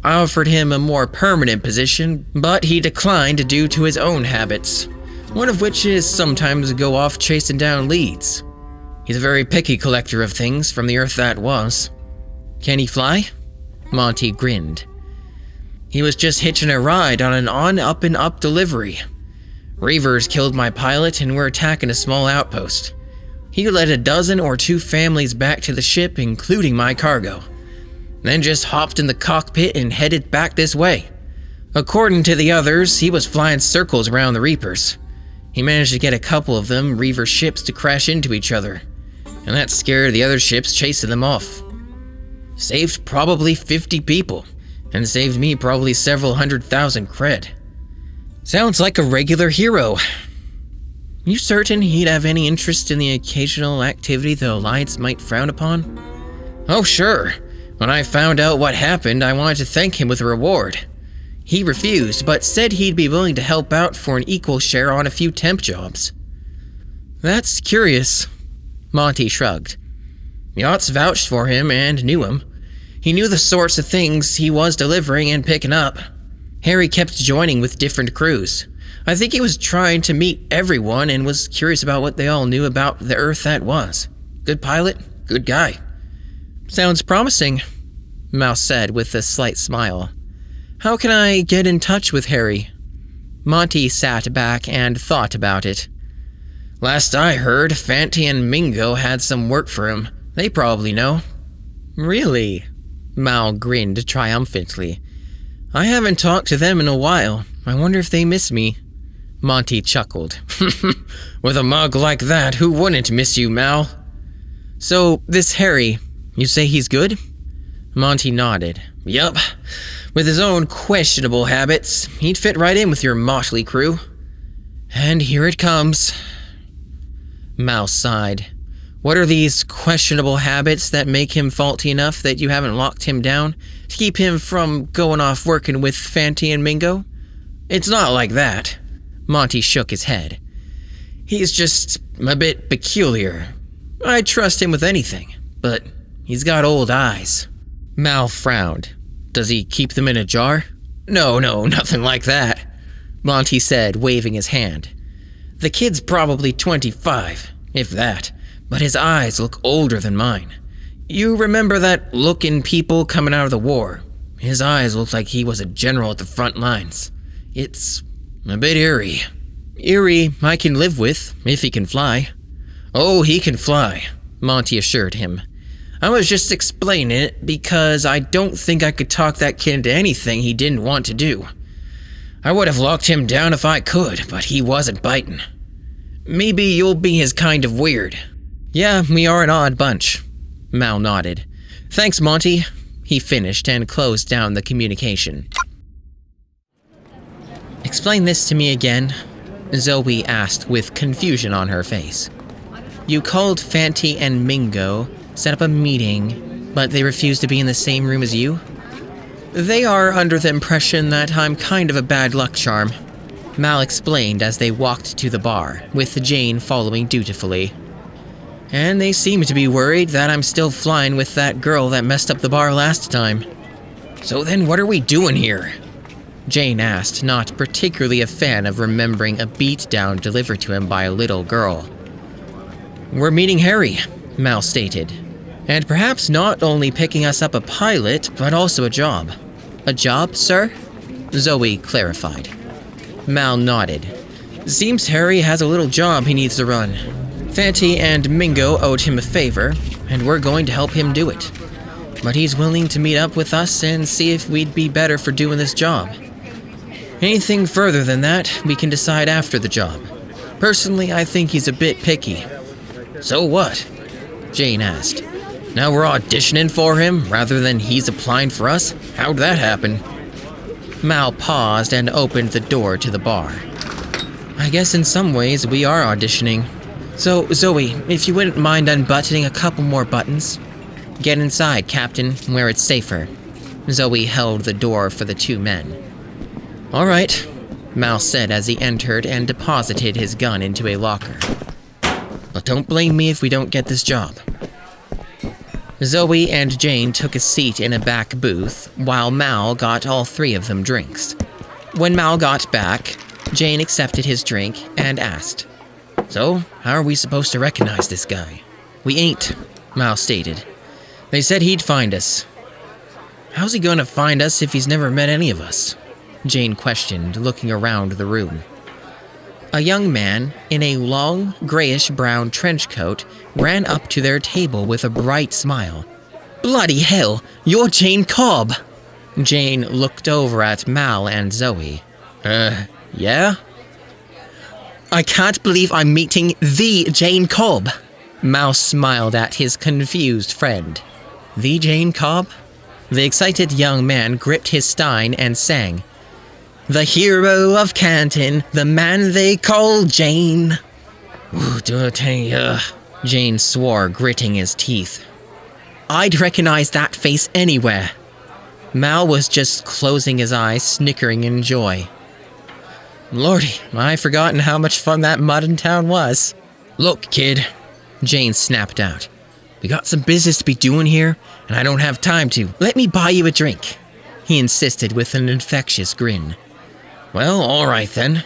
I offered him a more permanent position, but he declined due to his own habits, one of which is sometimes go off chasing down leads. He's a very picky collector of things from the Earth that was. Can he fly? Monty grinned. He was just hitching a ride on an up-and-up delivery. Reavers killed my pilot and were attacking a small outpost. He led a dozen or two families back to the ship, including my cargo. Then just hopped in the cockpit and headed back this way. According to the others, he was flying circles around the Reapers. He managed to get a couple of them Reaver ships to crash into each other, and that scared the other ships chasing them off. Saved probably 50 people, and saved me probably several 100,000 cred. Sounds like a regular hero. You certain he'd have any interest in the occasional activity the Alliance might frown upon? Oh sure. When I found out what happened, I wanted to thank him with a reward. He refused, but said he'd be willing to help out for an equal share on a few temp jobs. That's curious. Monty shrugged. Yachts vouched for him and knew him. He knew the sorts of things he was delivering and picking up. Harry kept joining with different crews. I think he was trying to meet everyone and was curious about what they all knew about the Earth that was. Good pilot, good guy. Sounds promising, Mouse said with a slight smile. How can I get in touch with Harry? Monty sat back and thought about it. Last I heard, Fanty and Mingo had some work for him. They probably know. Really? Mal grinned triumphantly. I haven't talked to them in a while. I wonder if they miss me. Monty chuckled. With a mug like that, who wouldn't miss you, Mal? So, this Harry, you say he's good? Monty nodded. Yup. With his own questionable habits, he'd fit right in with your motley crew. And here it comes. Mal sighed. What are these questionable habits that make him faulty enough that you haven't locked him down to keep him from going off working with Fanty and Mingo? It's not like that. Monty shook his head. He's just a bit peculiar. I'd trust him with anything, but he's got old eyes. Mal frowned. Does he keep them in a jar? No, nothing like that, Monty said, waving his hand. The kid's probably 25, if that, but his eyes look older than mine. You remember that look in people coming out of the war? His eyes look like he was a general at the front lines. It's a bit eerie. Eerie I can live with, if he can fly. Oh, he can fly, Monty assured him. I was just explaining it because I don't think I could talk that kid into anything he didn't want to do. I would have locked him down if I could, but he wasn't biting. Maybe you'll be his kind of weird. Yeah, we are an odd bunch. Mal nodded. Thanks, Monty, he finished and closed down the communication. Explain this to me again, Zoe asked with confusion on her face. You called Fanty and Mingo set up a meeting, but they refuse to be in the same room as you? They are under the impression that I'm kind of a bad luck charm, Mal explained as they walked to the bar, with Jane following dutifully. And they seem to be worried that I'm still flying with that girl that messed up the bar last time. So then what are we doing here? Jane asked, not particularly a fan of remembering a beatdown delivered to him by a little girl. We're meeting Harry, Mal stated. And perhaps not only picking us up a pilot, but also a job. A job, sir? Zoe clarified. Mal nodded. Seems Harry has a little job he needs to run. Fanty and Mingo owed him a favor, and we're going to help him do it. But he's willing to meet up with us and see if we'd be better for doing this job. Anything further than that, we can decide after the job. Personally, I think he's a bit picky. So what? Jane asked. Now we're auditioning for him rather than he's applying for us? How'd that happen? Mal paused and opened the door to the bar. I guess in some ways we are auditioning. So, Zoe, if you wouldn't mind unbuttoning a couple more buttons. Get inside, Captain, where it's safer. Zoe held the door for the two men. All right, Mal said as he entered and deposited his gun into a locker. But don't blame me if we don't get this job. Zoe and Jane took a seat in a back booth, while Mal got all three of them drinks. When Mal got back, Jane accepted his drink and asked, So, how are we supposed to recognize this guy? We ain't, Mal stated. They said he'd find us. How's he going to find us if he's never met any of us? Jane questioned, looking around the room. A young man in a long, grayish-brown trench coat ran up to their table with a bright smile. Bloody hell, you're Jane Cobb! Jane looked over at Mal and Zoe. Yeah? I can't believe I'm meeting the Jane Cobb. Mal smiled at his confused friend. The Jane Cobb? The excited young man gripped his stein and sang, The hero of Canton, the man they call Jane. Ooh, Jane swore, gritting his teeth. I'd recognize that face anywhere. Mal was just closing his eyes, snickering in joy. Lordy, I've forgotten how much fun that mud town was. Look, kid, Jane snapped out. We got some business to be doing here, and I don't have time to. Let me buy you a drink, he insisted with an infectious grin. Well, all right then.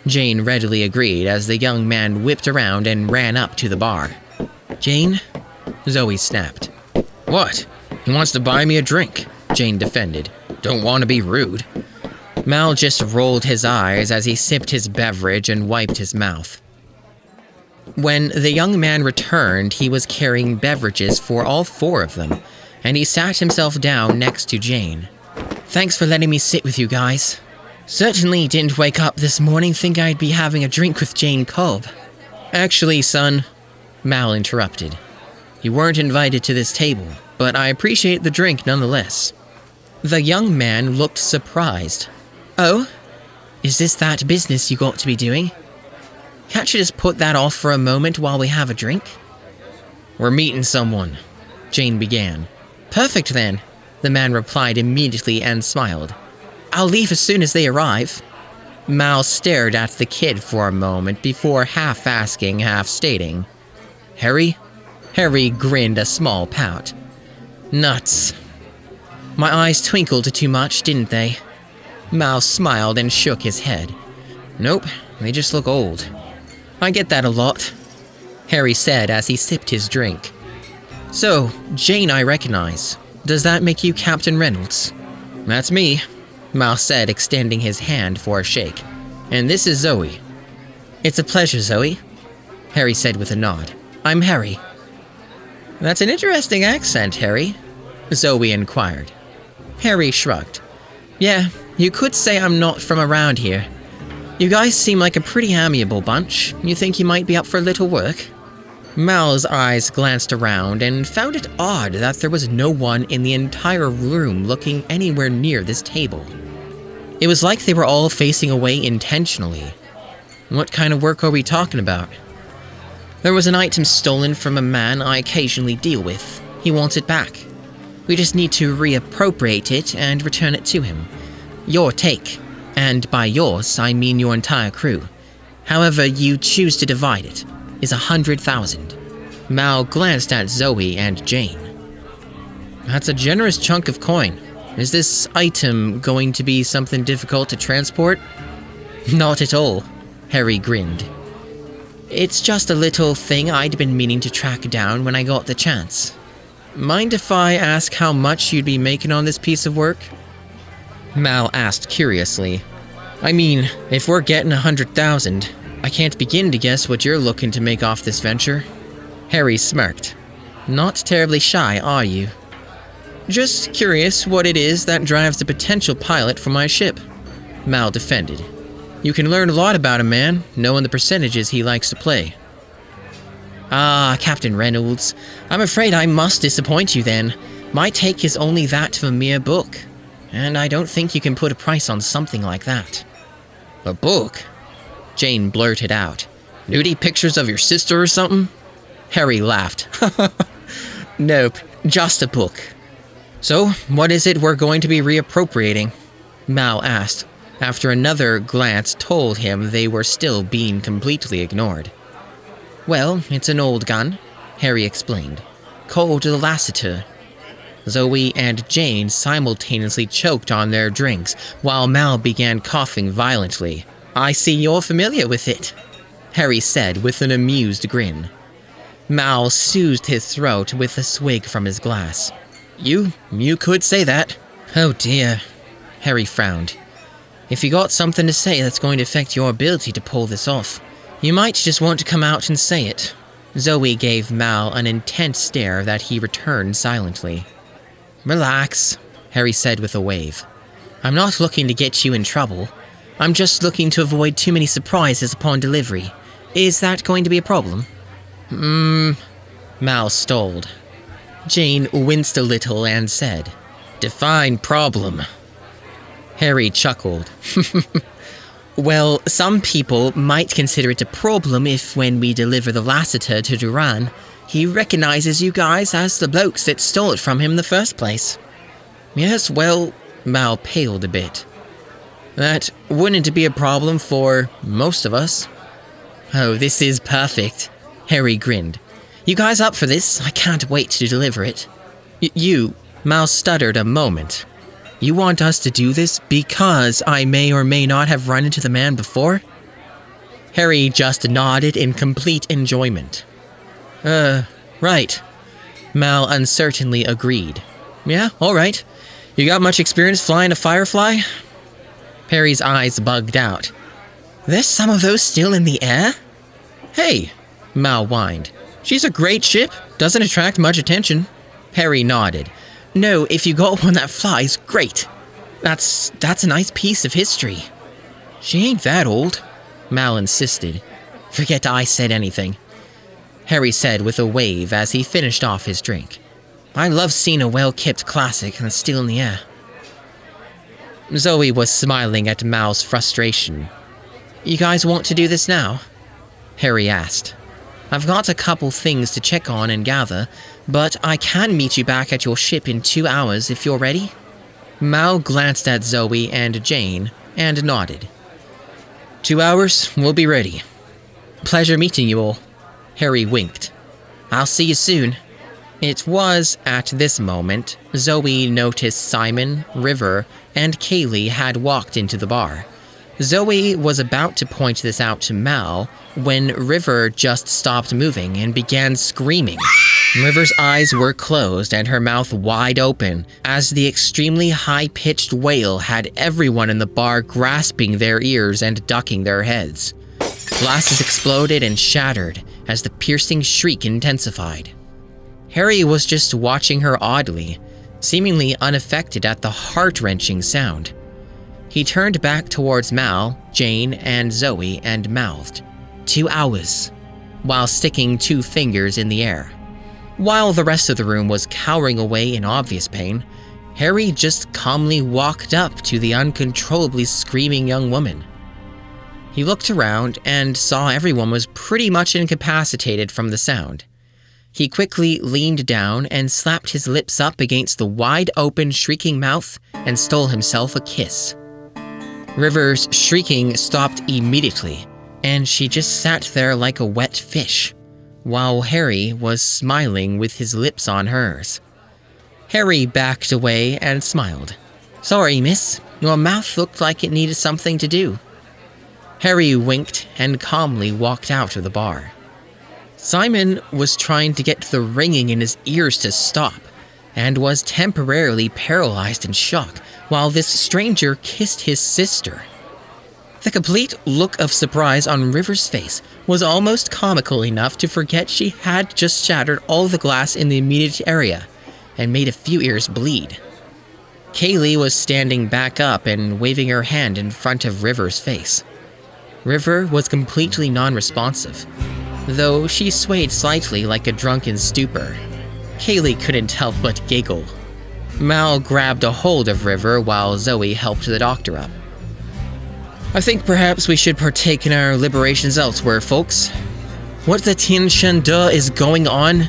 Jane readily agreed as the young man whipped around and ran up to the bar. Jane? Zoe snapped. What? He wants to buy me a drink, Jane defended. Don't want to be rude. Mal just rolled his eyes as he sipped his beverage and wiped his mouth. When the young man returned, he was carrying beverages for all four of them, and he sat himself down next to Jane. Thanks for letting me sit with you guys. Certainly didn't wake up this morning thinking I'd be having a drink with Jane Cobb. Actually, son, Mal interrupted. You weren't invited to this table, but I appreciate the drink nonetheless. The young man looked surprised. Oh? Is this that business you got to be doing? Can't you just put that off for a moment while we have a drink? We're meeting someone, Jane began. Perfect then, the man replied immediately and smiled. I'll leave as soon as they arrive. Mal stared at the kid for a moment before half asking, half stating, Harry? Harry grinned a small pout. Nuts. My eyes twinkled too much, didn't they? Mal smiled and shook his head. Nope, they just look old. I get that a lot, Harry said as he sipped his drink. So, Jane I recognize. Does that make you Captain Reynolds? That's me, Mal said, extending his hand for a shake. And this is Zoe. It's a pleasure, Zoe, Harry said with a nod. I'm Harry. That's an interesting accent, Harry, Zoe inquired. Harry shrugged. Yeah, you could say I'm not from around here. You guys seem like a pretty amiable bunch. You think you might be up for a little work? Mal's eyes glanced around and found it odd that there was no one in the entire room looking anywhere near this table. It was like they were all facing away intentionally. What kind of work are we talking about? There was an item stolen from a man I occasionally deal with. He wants it back. We just need to reappropriate it and return it to him. Your take. And by yours, I mean your entire crew. However you choose to divide it, is 100,000. Mal glanced at Zoe and Jane. That's a generous chunk of coin. Is this item going to be something difficult to transport? Not at all, Harry grinned. It's just a little thing I'd been meaning to track down when I got the chance. Mind if I ask how much you'd be making on this piece of work? Mal asked curiously. I mean, if we're getting 100,000, I can't begin to guess what you're looking to make off this venture. Harry smirked. Not terribly shy, are you? Just curious what it is that drives the potential pilot for my ship. Mal defended. You can learn a lot about a man, knowing the percentages he likes to play. Ah, Captain Reynolds, I'm afraid I must disappoint you then. My take is only that of a mere book, and I don't think you can put a price on something like that. A book? Jane blurted out. Nudie pictures of your sister or something? Harry laughed. Nope, just a book. So, what is it we're going to be reappropriating? Mal asked, after another glance told him they were still being completely ignored. Well, it's an old gun, Harry explained, called the Lassiter. Zoe and Jane simultaneously choked on their drinks, while Mal began coughing violently. I see you're familiar with it, Harry said with an amused grin. Mal soothed his throat with a swig from his glass. You could say that. Oh dear, Harry frowned. If you got something to say that's going to affect your ability to pull this off, you might just want to come out and say it. Zoe gave Mal an intense stare that he returned silently. Relax, Harry said with a wave. I'm not looking to get you in trouble. I'm just looking to avoid too many surprises upon delivery. Is that going to be a problem? Mal stalled. Jane winced a little and said, Define problem. Harry chuckled. Well, some people might consider it a problem if when we deliver the Lassiter to Duran, he recognizes you guys as the blokes that stole it from him in the first place. Yes, well, Mal paled a bit. That wouldn't be a problem for most of us. Oh, this is perfect, Harry grinned. You guys up for this? I can't wait to deliver it. Mal stuttered a moment. You want us to do this because I may or may not have run into the man before? Harry just nodded in complete enjoyment. Right. Mal uncertainly agreed. Yeah, alright. You got much experience flying a Firefly? Harry's eyes bugged out. There's some of those still in the air? Hey, Mal whined. She's a great ship. Doesn't attract much attention. Harry nodded. No, if you got one that flies, great. That's a nice piece of history. She ain't that old, Mal insisted. Forget I said anything, Harry said with a wave as he finished off his drink. I love seeing a well-kept classic that's still in the air. Zoe was smiling at Mal's frustration. You guys want to do this now? Harry asked. I've got a couple things to check on and gather, but I can meet you back at your ship in 2 hours if you're ready. Mal glanced at Zoe and Jane and nodded. 2 hours, we'll be ready. Pleasure meeting you all. Harry winked. I'll see you soon. It was at this moment Zoe noticed Simon, River, and Kaylee had walked into the bar. Zoe was about to point this out to Mal when River just stopped moving and began screaming. River's eyes were closed and her mouth wide open as the extremely high-pitched wail had everyone in the bar grasping their ears and ducking their heads. Glasses exploded and shattered as the piercing shriek intensified. Harry was just watching her oddly, seemingly unaffected at the heart-wrenching sound. He turned back towards Mal, Jane, and Zoe and mouthed, 2 hours, while sticking 2 fingers in the air. While the rest of the room was cowering away in obvious pain, Harry just calmly walked up to the uncontrollably screaming young woman. He looked around and saw everyone was pretty much incapacitated from the sound. He quickly leaned down and slapped his lips up against the wide-open, shrieking mouth and stole himself a kiss. River's shrieking stopped immediately, and she just sat there like a wet fish, while Harry was smiling with his lips on hers. Harry backed away and smiled. "Sorry, miss. Your mouth looked like it needed something to do." Harry winked and calmly walked out of the bar. Simon was trying to get the ringing in his ears to stop, and was temporarily paralyzed in shock while this stranger kissed his sister. The complete look of surprise on River's face was almost comical enough to forget she had just shattered all the glass in the immediate area and made a few ears bleed. Kaylee was standing back up and waving her hand in front of River's face. River was completely non-responsive, though she swayed slightly like a drunken stupor. Kaylee couldn't help but giggle. Mal grabbed a hold of River while Zoe helped the doctor up. "I think perhaps we should partake in our liberations elsewhere, folks. What the Tien Shen De is going on?"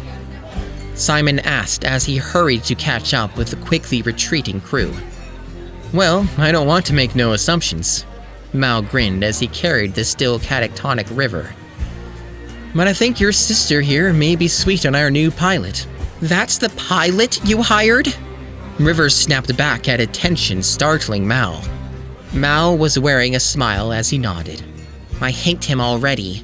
Simon asked as he hurried to catch up with the quickly retreating crew. "Well, I don't want to make no assumptions," Mal grinned as he carried the still catatonic River. "But I think your sister here may be sweet on our new pilot." "That's the pilot you hired?" River snapped back at attention, startling Mal. Mal was wearing a smile as he nodded. "I hate him already.